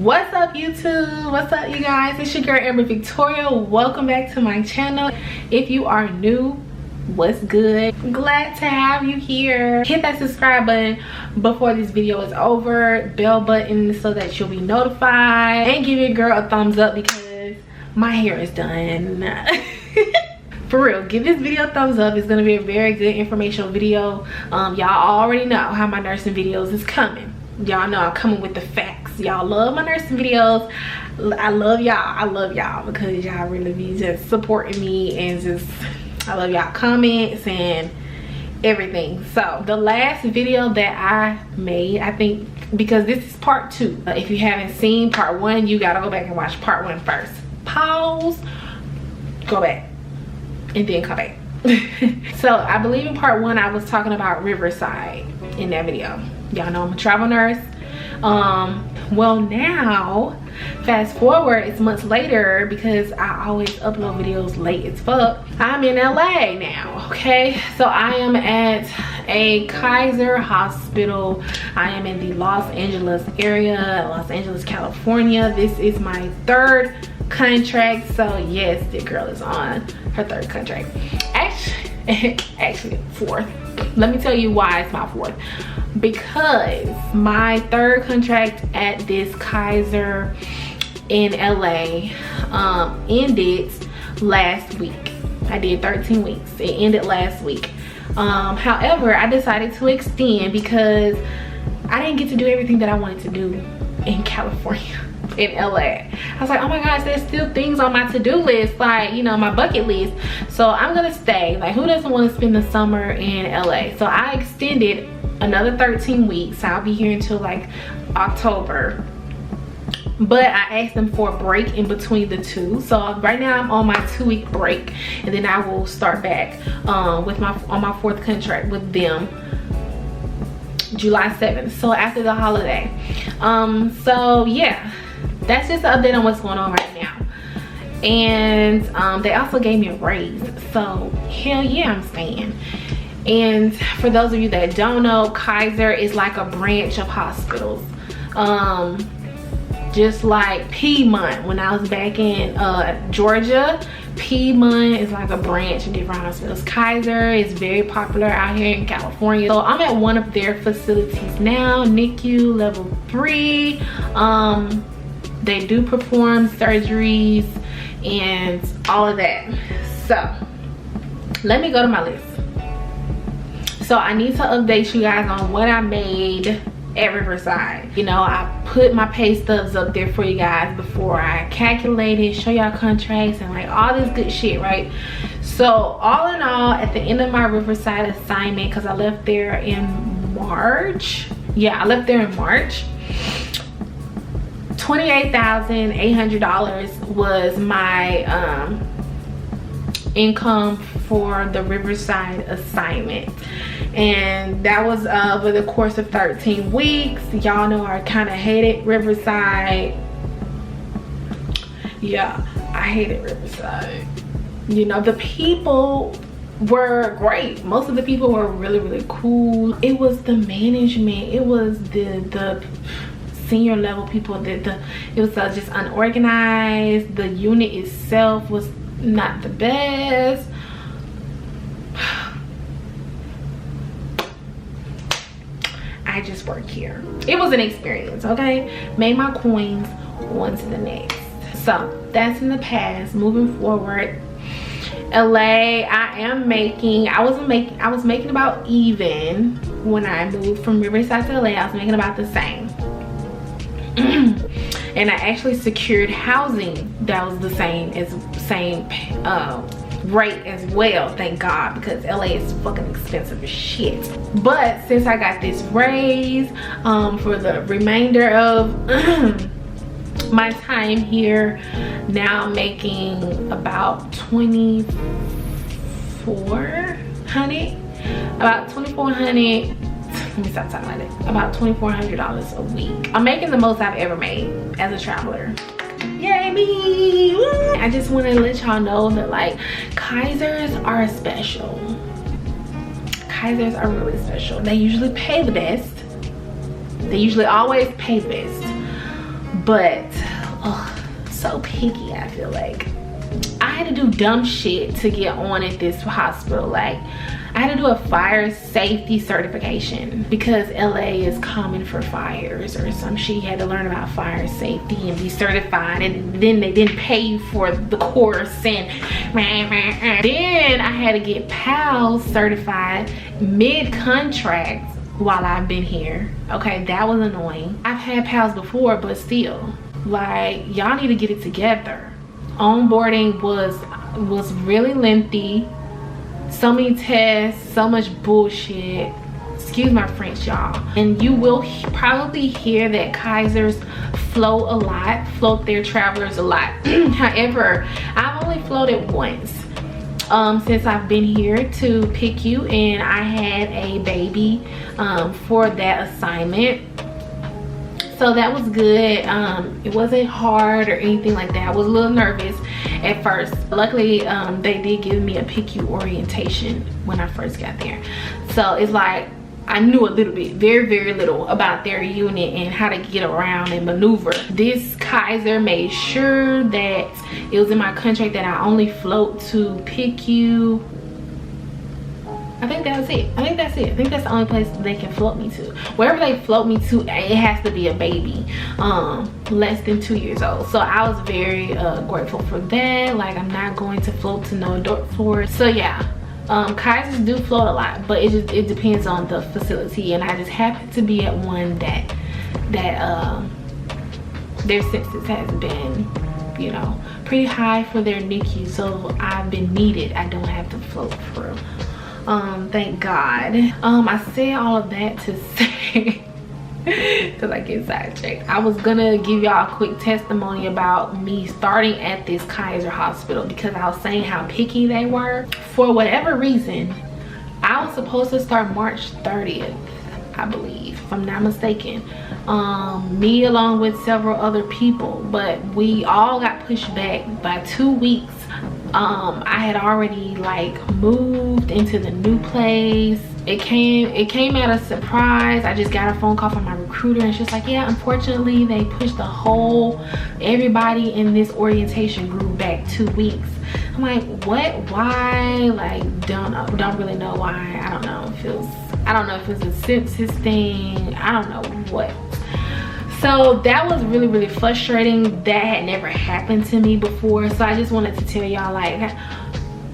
What's up YouTube? What's up you guys? It's your girl Amber Victoria. Welcome back to my channel. If you are new, what's good? Glad to have you here. Hit that subscribe button before this video is over, bell button so that you'll be notified, and give your girl a thumbs up because my hair is done. For real, give this video a thumbs up. It's gonna be a very good informational video. Y'all already know how my nursing videos is coming. Y'all know I'm coming with the facts. Y'all love my nursing videos. I love y'all because y'all really be just supporting me, and just I love y'all comments and everything. So the last video that I made, I think, because this is part 2, if you haven't seen part 1, you gotta go back and watch part 1 first. Pause, go back, and then come back. So I believe in part 1 I was talking about Riverside in that video. Y'all know I'm a travel nurse. Well, now fast forward, it's months later, because I always upload videos late as fuck. I'm in LA now. Okay, so I am at a Kaiser hospital. I am in the Los Angeles area, Los Angeles, California. This is my 3rd contract. So yes, the girl is on her 3rd contract. Actually 4th. Let me tell you why it's my 4th. Because my 3rd contract at this Kaiser in LA ended last week. I did 13 weeks. It ended last week. However, I decided to extend because I didn't get to do everything that I wanted to do in California, in LA. I was like, oh my gosh, there's still things on my to-do list, like, you know, my bucket list. So I'm gonna stay. Like, who doesn't want to spend the summer in LA? So I extended another 13 weeks. I'll be here until like October, but I asked them for a break in between the 2. So right now I'm on my 2-week break, and then I will start back with my 4th contract with them July 7th, so after the holiday. So yeah, that's just an update on what's going on right now. And they also gave me a raise, so hell yeah, I'm staying. And for those of you that don't know, Kaiser is like a branch of hospitals, just like Piedmont. When I was back in Georgia, Piedmont is like a branch of different hospitals. Kaiser is very popular out here in California. So I'm at one of their facilities now, Nicu level 3. They do perform surgeries and all of that. So let me go to my list. So I need to update you guys on what I made at Riverside. You know, I put my pay stubs up there for you guys before I calculated, show y'all contracts and like all this good shit, right? So all in all, at the end of my Riverside assignment, because I left there in March. Yeah, I left there in March. $28,800 was my income for the Riverside assignment, and that was over the course of 13 weeks. Y'all know I kind of hated Riverside. Yeah, I hated Riverside. You know, the people were great. Most of the people were really cool. It was the management, it was the senior level people, it was just unorganized. The unit itself was not the best. I just work here. It was an experience, okay? Made my coins, on to the next. So that's in the past. Moving forward, LA, I was making about even when I moved from Riverside to LA. I was making about the same. And I actually secured housing that was the same rate as well, thank God, because LA is fucking expensive as shit. But since I got this raise for the remainder of my time here, now I'm making about $2,400. Let me stop talking like that. About $2,400 a week. I'm making the most I've ever made as a traveler. Yay me! Woo! I just want to let y'all know that like Kaisers are special. Kaisers are really special. They usually pay the best. They usually always pay the best. but so picky. I feel like I had to do dumb shit to get on at this hospital. Like, I had to do a fire safety certification because LA is common for fires or some shit. You had to learn about fire safety and be certified, and then they didn't pay you for the course, and then I had to get PALS certified mid-contract while I've been here. Okay, that was annoying. I've had PALS before, but still, like, y'all need to get it together. Onboarding was really lengthy. So many tests, so much bullshit. Excuse my French, y'all. And you will probably hear that Kaisers float their travelers a lot. However, I've only floated once since I've been here to pick you, and I had a baby for that assignment. So that was good. It wasn't hard or anything like that. I was a little nervous at first. Luckily, they did give me a PICU orientation when I first got there. So it's like I knew a little bit, very, very little about their unit and how to get around and maneuver. This Kaiser made sure that it was in my contract that I only float to PICU. I think that's it. I think that's it. I think that's the only place they can float me to. Wherever they float me to, it has to be a baby, less than 2 years old. So I was very grateful for that. Like, I'm not going to float to no adult floors. So yeah, Kaisers do float a lot, but it depends on the facility. And I just happened to be at one that their census has been, you know, pretty high for their Nicu. So I've been needed. I don't have to float through. Thank God. I said all of that to say because I get sidetracked. I was gonna give y'all a quick testimony about me starting at this Kaiser hospital because I was saying how picky they were. For whatever reason, I was supposed to start March 30th, I believe, if I'm not mistaken. Me along with several other people, but we all got pushed back by 2 weeks. I had already like moved into the new place. It came at a surprise. I just got a phone call from my recruiter and she's like, yeah, unfortunately they pushed everybody in this orientation group back 2 weeks. I'm like, what? Why? Like, don't really know why. I don't know. I don't know if it's a census thing. I don't know what. So that was really, really frustrating. That had never happened to me before. So I just wanted to tell y'all like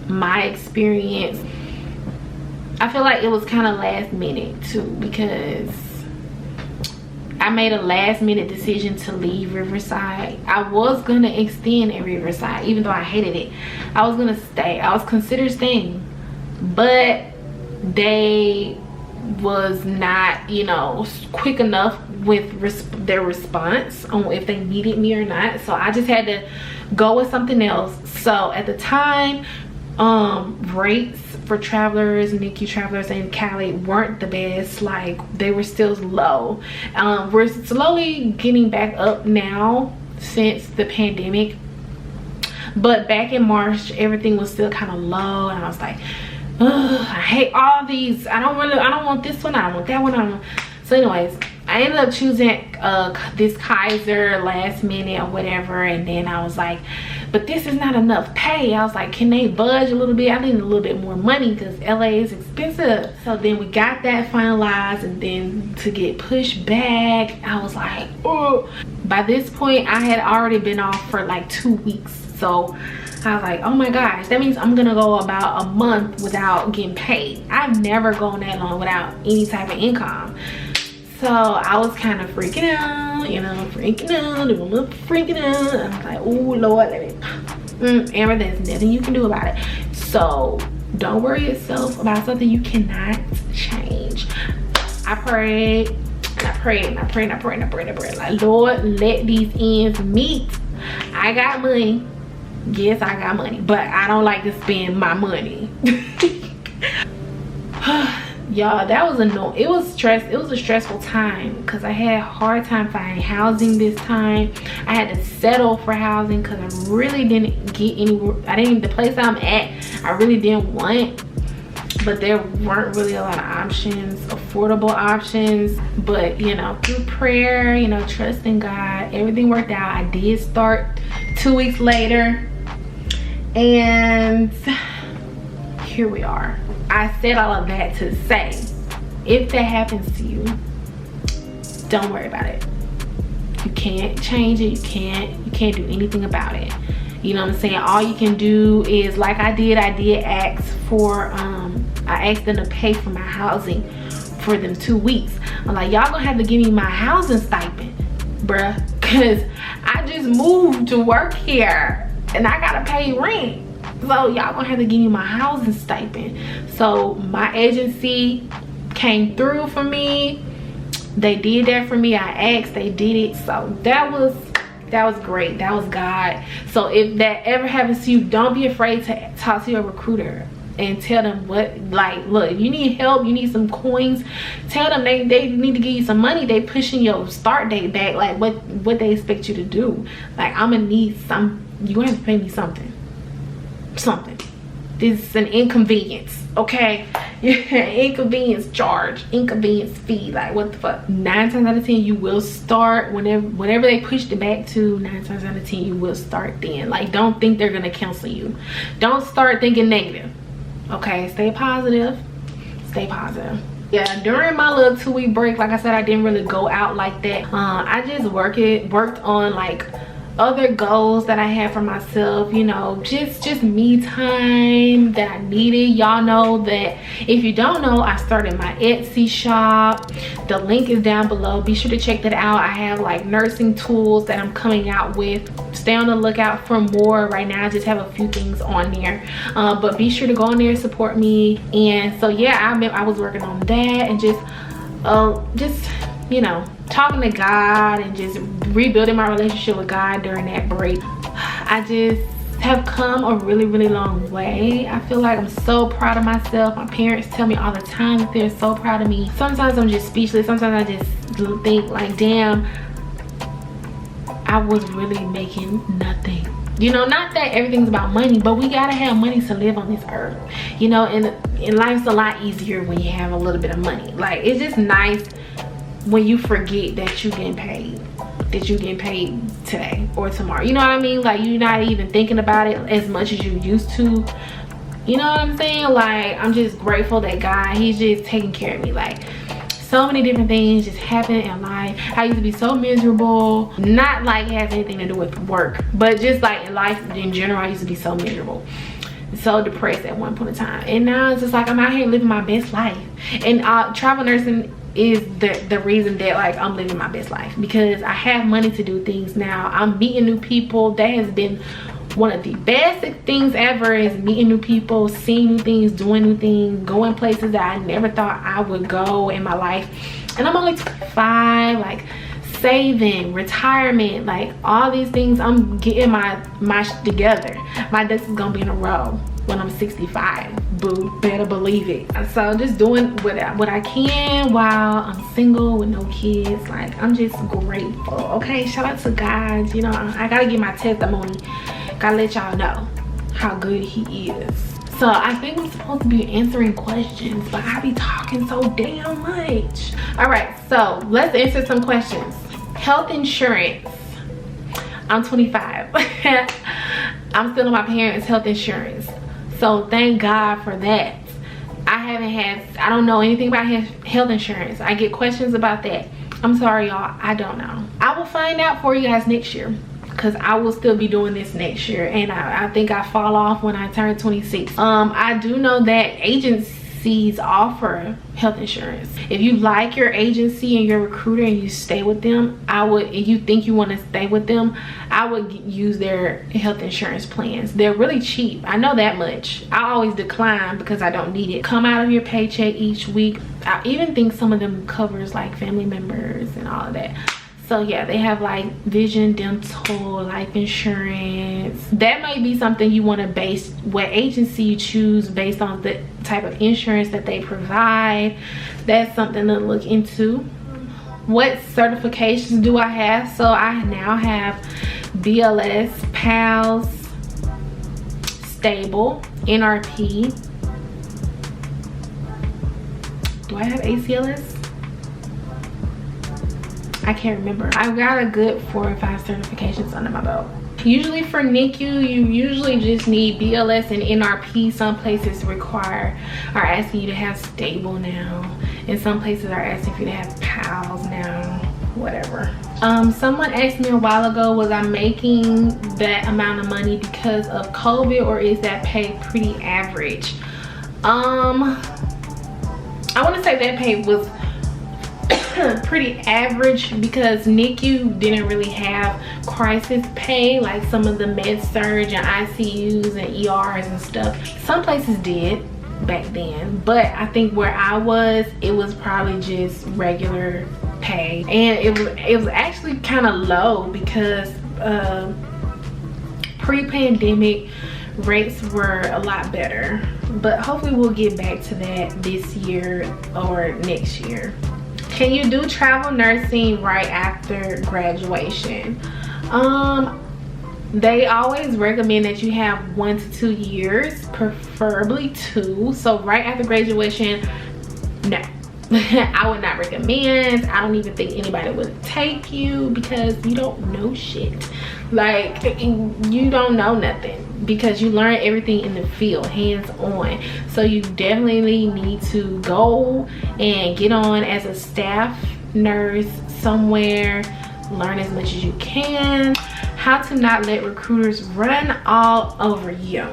my experience. I feel like it was kind of last minute too, because I made a last minute decision to leave Riverside. I was gonna extend at Riverside, even though I hated it. I was gonna stay. I was considered staying, but they was not, you know, quick enough with their response on if they needed me or not. So I just had to go with something else. So at the time, rates for travelers, Nicu travelers in Cali weren't the best. Like, they were still low. We're slowly getting back up now since the pandemic, but back in March everything was still kind of low, and I was like, ugh, I hate all these. I don't want this one, I don't want that one, So anyways, I ended up choosing this Kaiser last minute or whatever, and then I was like, but this is not enough pay. I was like, can they budge a little bit? I need a little bit more money because LA is expensive. So then we got that finalized, and then to get pushed back, I was like, oh. By this point, I had already been off for like 2 weeks. So I was like, oh my gosh, that means I'm gonna go about a month without getting paid. I've never gone that long without any type of income. So I was kind of freaking out, you know, freaking out. And I was like, oh Lord, Amber, there's nothing you can do about it. So don't worry yourself about something you cannot change. I prayed, and I prayed, and I prayed, and I prayed, and I prayed, and I prayed. Like, Lord, let these ends meet. I got money. Yes, I got money, but I don't like to spend my money. Y'all, that was annoying. It was a stressful time because I had a hard time finding housing this time. I had to settle for housing because I really didn't get anywhere. The place I'm at, I really didn't want. But but there weren't really a lot of options, affordable options. But you know, through prayer, you know, trusting God, everything worked out. I did start 2 weeks later, and here we are. I said all of that to say, if that happens to you, don't worry about it. You can't change it. You can't do anything about it. You know what I'm saying? All you can do is, like I did ask for, I asked them to pay for my housing for them 2 weeks. I'm like, y'all gonna have to give me my housing stipend, bruh, because I just moved to work here and I gotta pay rent. So y'all gonna have to give me my housing stipend. So my agency came through for me. They did that for me. I asked, they did it. So that was great. That was God. So if that ever happens to you, don't be afraid to talk to your recruiter and tell them what, like, look, if you need help, you need some coins, tell them they need to give you some money. They pushing your start date back. Like, what they expect you to do. Like, I'm gonna need some, you're gonna have to pay me something. This is an inconvenience, okay? Inconvenience charge, inconvenience fee. Like, what the fuck? 9 times out of 10 you will start whenever they pushed it back to. 9 times out of 10 you will start then. Like, don't think they're gonna cancel you. Don't start thinking negative, okay? Stay positive. Yeah, during my little 2-week break, like I said, I didn't really go out like that. I just worked on like other goals that I had for myself, you know, just me time that I needed. Y'all know that if you don't know, I started my Etsy shop. The link is down below. Be sure to check that out. I have like nursing tools that I'm coming out with. Stay on the lookout for more. Right now I just have a few things on there, but be sure to go on there and support me. And so yeah, I was working on that and just you know, talking to God and just rebuilding my relationship with God during that break. I just have come a really long way. I feel like I'm so proud of myself. My parents tell me all the time that they're so proud of me. Sometimes I'm just speechless. Sometimes I just think like, damn, I was really making nothing. You know, not that everything's about money, but we gotta have money to live on this earth, you know. And life's a lot easier when you have a little bit of money. Like, it's just nice when you forget that you're getting paid today or tomorrow. You know what I mean? Like, you're not even thinking about it as much as you used to. You know what I'm saying? Like, I'm just grateful that God, he's just taking care of me. Like, so many different things just happen in life. I used to be so miserable. Not like it has anything to do with work, but just like in life in general, I used to be so miserable, so depressed at one point in time. And now it's just like I'm out here living my best life. And travel nursing is the reason that like I'm living my best life, because I have money to do things now. I'm meeting new people. That has been one of the best things ever, is meeting new people, seeing new things, doing new things, going places that I never thought I would go in my life. And I'm only 25, like saving, retirement, like all these things. I'm getting my shit together. My ducks is gonna be in a row when I'm 65, boo, better believe it. So just doing what I can while I'm single with no kids. Like, I'm just grateful. Okay, shout out to God. You know, I gotta give my testimony. Gotta let y'all know how good he is. So I think I'm supposed to be answering questions, but I be talking so damn much. All right, so let's answer some questions. Health insurance. I'm 25. I'm still on my parents' health insurance, so thank God for that. I don't know anything about health insurance. I get questions about that. I'm sorry, y'all, I don't know. I will find out for you guys next year, because I will still be doing this next year. And I think I fall off when I turn 26. I do know that agencies offer health insurance. If you like your agency and your recruiter and you stay with them, if you think you want to stay with them, I would use their health insurance plans. They're really cheap, I know that much. I always decline because I don't need it. Come out of your paycheck each week. I even think some of them covers like family members and all of that. So yeah, they have like vision, dental, life insurance. That might be something you want to base what agency you choose based on the type of insurance that they provide. That's something to look into. What certifications do I have? So I now have BLS, PALS, Stable, NRP, I have ACLS? I can't remember. I've got a good 4 or 5 certifications under my belt. Usually for NICU, you usually just need BLS and NRP. Some places are asking you to have stable now, and some places are asking for you to have PALS now, whatever. Someone asked me a while ago, was I making that amount of money because of COVID, or is that pay pretty average? I want to say that pay was pretty average because NICU didn't really have crisis pay like some of the med surge and ICUs and ERs and stuff. Some places did back then, but I think where I was, it was probably just regular pay, and it was actually kind of low because pre-pandemic rates were a lot better, but hopefully we'll get back to that this year or next year. Can you do travel nursing right after graduation? They always recommend that you have 1 to 2 years, preferably 2. So right after graduation, no. I would not recommend. I don't even think anybody would take you because you don't know shit. Like, you don't know nothing because you learn everything in the field, hands-on. So you definitely need to go and get on as a staff nurse somewhere, learn as much as you can. How to not let recruiters run all over you.